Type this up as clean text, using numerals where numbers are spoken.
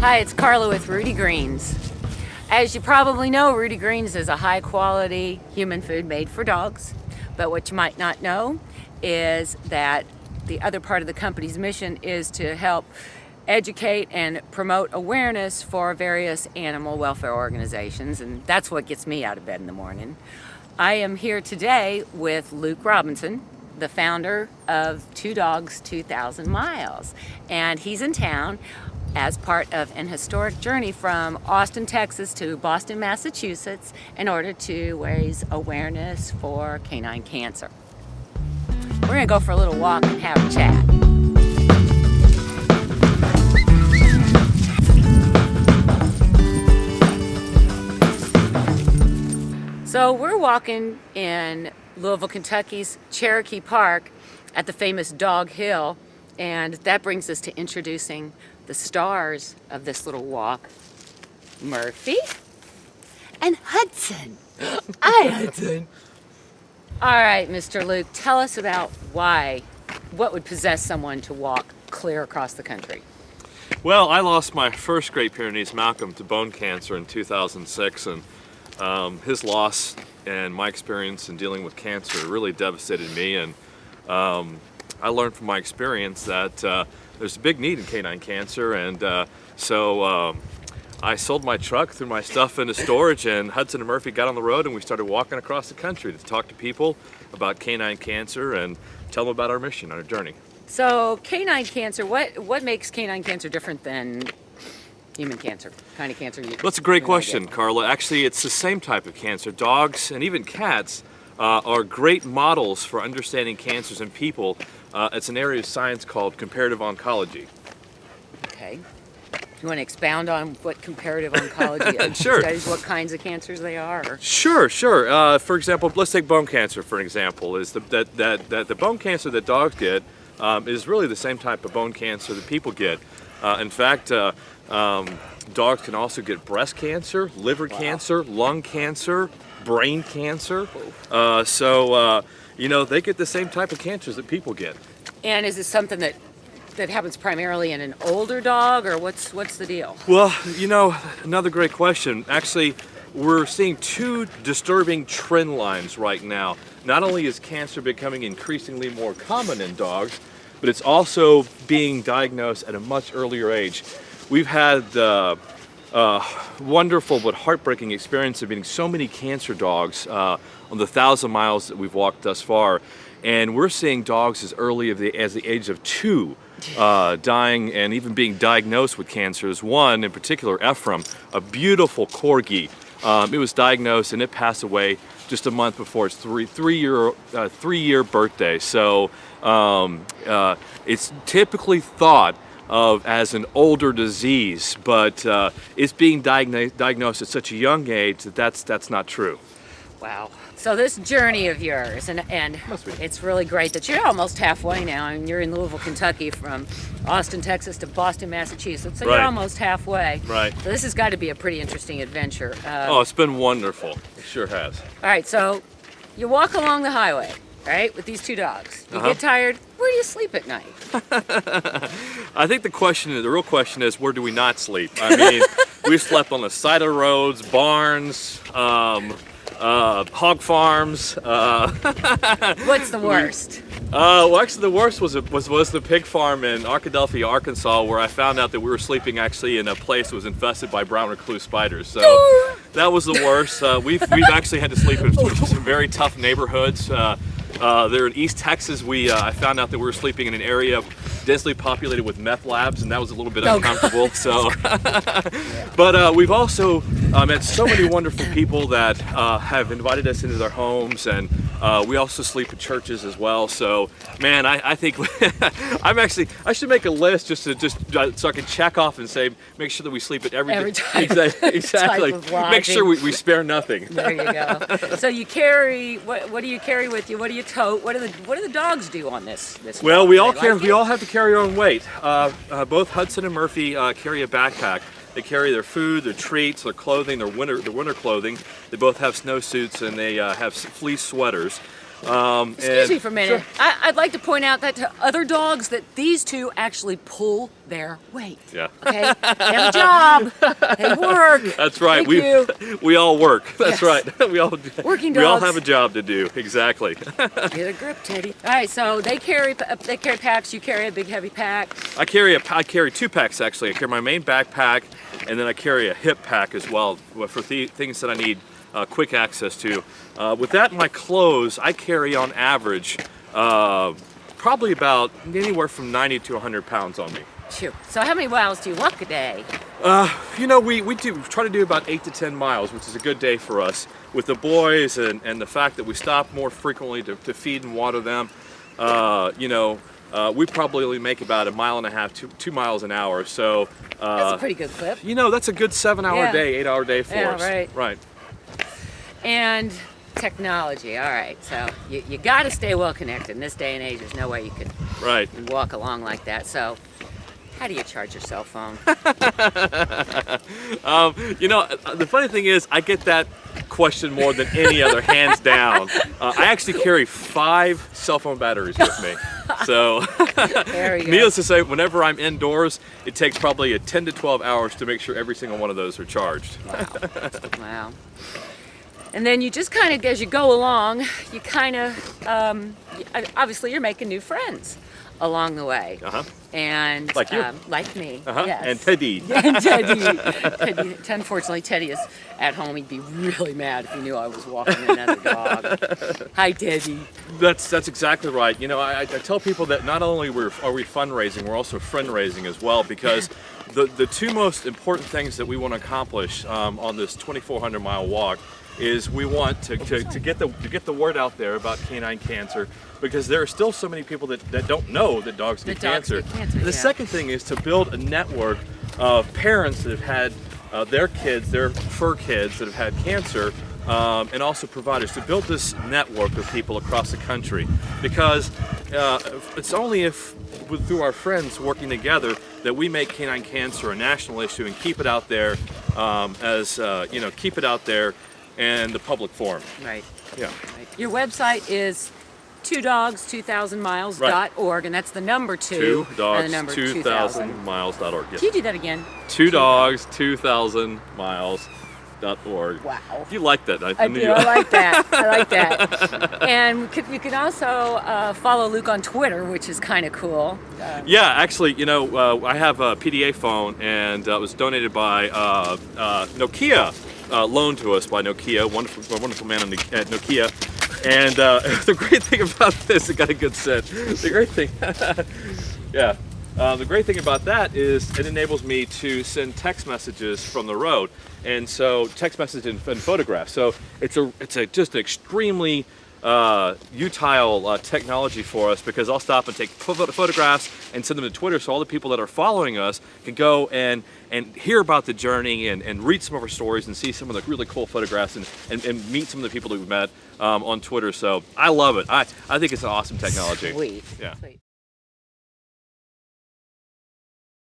Hi, it's Karla with Rudy Greens. As you probably know, Rudy Greens is a high quality human food made for dogs. But what you might not know is that the other part of the company's mission is to help educate and promote awareness for various animal welfare organizations, and that's what gets me out of bed in the morning. I am here today with Luke Robinson, the founder of 2dogs2000miles, and he's in town as part of an historic journey from Austin, Texas to Boston, Massachusetts in order to raise awareness for canine cancer. We're gonna go for a little walk and have a chat. So we're walking in Louisville, Kentucky's Cherokee Park at the famous Dog Hill, and that brings us to introducing the stars of this little walk, Murphy and Hudson. Hi, Hudson. All right, Mr. Luke, tell us about what would possess someone to walk clear across the country? Well, I lost my first Great Pyrenees, Malcolm, to bone cancer in 2006, and his loss and my experience in dealing with cancer really devastated me, and I learned from my experience that there's a big need in canine cancer, and so I sold my truck, threw my stuff into storage, and Hudson and Murphy got on the road and we started walking across the country to talk to people about canine cancer and tell them about our mission, our journey. So canine cancer, what makes canine cancer different than human cancer, kind of cancer? Well, that's a great question, Karla. Actually, it's the same type of cancer. Dogs and even cats are great models for understanding cancers in people. It's an area of science called comparative oncology. Okay. You want to expound on what comparative oncology is? Sure. Studies what kinds of cancers they are? Or? Sure. For example, let's take bone cancer for an example. Is that the bone cancer that dogs get is really the same type of bone cancer that people get. In fact, dogs can also get breast cancer, liver cancer, lung cancer, brain cancer. You know, they get the same type of cancers that people get. And is it something that happens primarily in an older dog, or what's the deal? Well, you know, another great question. Actually, we're seeing two disturbing trend lines right now. Not only is cancer becoming increasingly more common in dogs, but it's also being diagnosed at a much earlier age. We've had wonderful but heartbreaking experience of meeting so many cancer dogs on the 1,000 miles that we've walked thus far, and we're seeing dogs as early as the age of 2 dying and even being diagnosed with cancers. One in particular, Ephraim, a beautiful corgi. It was diagnosed and it passed away just a month before its three-year birthday. So it's typically thought of as an older disease, but it's being diagnosed at such a young age that that's not true. Wow. So this journey of yours, and it's really great that you're almost halfway now, and you're in Louisville, Kentucky, from Austin, Texas to Boston, Massachusetts, so Right. You're almost halfway. Right. So this has got to be a pretty interesting adventure. Oh, it's been wonderful. It sure has. All right, so you walk along the highway, right, with these two dogs. You get tired. Where do you sleep at night? I think the real question is, where do we not sleep? I mean, we've slept on the side of roads, barns, hog farms. What's the worst? Well, actually, the worst was the pig farm in Arkadelphia, Arkansas, where I found out that we were sleeping actually in a place that was infested by brown recluse spiders. So that was the worst. We've actually had to sleep in some very tough neighborhoods. There in East Texas, I found out that we were sleeping in an area densely populated with meth labs, and that was a little bit uncomfortable. So, but we've also met so many wonderful people that have invited us into their homes, and we also sleep in churches as well. So, man, I think I should make a list just so I can check off and say, make sure that we sleep at every type, exactly. Type of lodging. Make sure we spare nothing. There you go. So you carry what do you carry with you? What do you tote? What do the dogs do on this Well, walk? we all have to carry our own weight. Both Hudson and Murphy carry a backpack. They carry their food, their treats, their clothing, their winter clothing. They both have snowsuits and they have fleece sweaters. Excuse me for a minute. Sure. I'd like to point out that to other dogs that these two actually pull their weight. Yeah. Okay? They have a job. They work. That's right. We all work. That's right. Working dogs. We all have a job to do. Exactly. Get a grip, Teddy. All right, so they carry packs. You carry a big heavy pack. I carry 2 packs actually. I carry my main backpack, and then I carry a hip pack as well for things that I need quick access to. With that and my clothes, I carry on average probably about anywhere from 90 to 100 pounds on me. Phew. So how many miles do you walk a day? You know, we try to do about 8 to 10 miles, which is a good day for us. With the boys and the fact that we stop more frequently to feed and water them, you know, we probably only make about 1.5 miles, 2 miles an hour. So that's a pretty good clip. You know, that's a good 7-hour day, 8-hour day for us. Right. And technology. All right, so you got to stay well connected. In this day and age, there's no way you could walk along like that. So how do you charge your cell phone? You know, the funny thing is, I get that question more than any other, hands down. I actually carry 5 cell phone batteries with me. So, needless to say, whenever I'm indoors, it takes probably 10 to 12 hours to make sure every single one of those are charged. Wow. And then you just kind of, as you go along, you kind of, obviously you're making new friends along the way. And like you. like me. Yes. And Teddy. And Teddy. Unfortunately, Teddy is at home. He'd be really mad if he knew I was walking another dog. Hi, Teddy. That's exactly right. You know, I tell people that not only are we fundraising, we're also friend raising as well, because the 2 most important things that we want to accomplish on this 2,400-mile walk is we want to get the word out there about canine cancer, because there are still so many people that don't know that dogs get cancer. The second thing is to build a network of parents that have had their fur kids that have had cancer, and also providers, to build this network of people across the country, because it's only through our friends working together that we make canine cancer a national issue and keep it out there, keep it out there and the public forum. Right. Yeah. Right. Your website is 2dogs2000miles.org, and that's the number 2 and the number 2dogs2000miles.org. Yes. Can you do that again? 2dogs2000miles.org. Wow. You like that? I do. I like that. I like that. And you can also follow Luke on Twitter, which is kind of cool. Yeah, actually, you know, I have a PDA phone, and it was donated by Nokia. Loaned to us by Nokia, wonderful man at Nokia. And the great thing about this, it got a good set. The great thing, the great thing about that is it enables me to send text messages from the road, and so text message and photographs. So it's just an extremely utile technology for us, because I'll stop and take photographs and send them to Twitter, so all the people that are following us can go and hear about the journey and read some of our stories and see some of the really cool photographs and meet some of the people that we've met on Twitter. So I love it. I think it's an awesome technology. Sweet. Yeah. Sweet.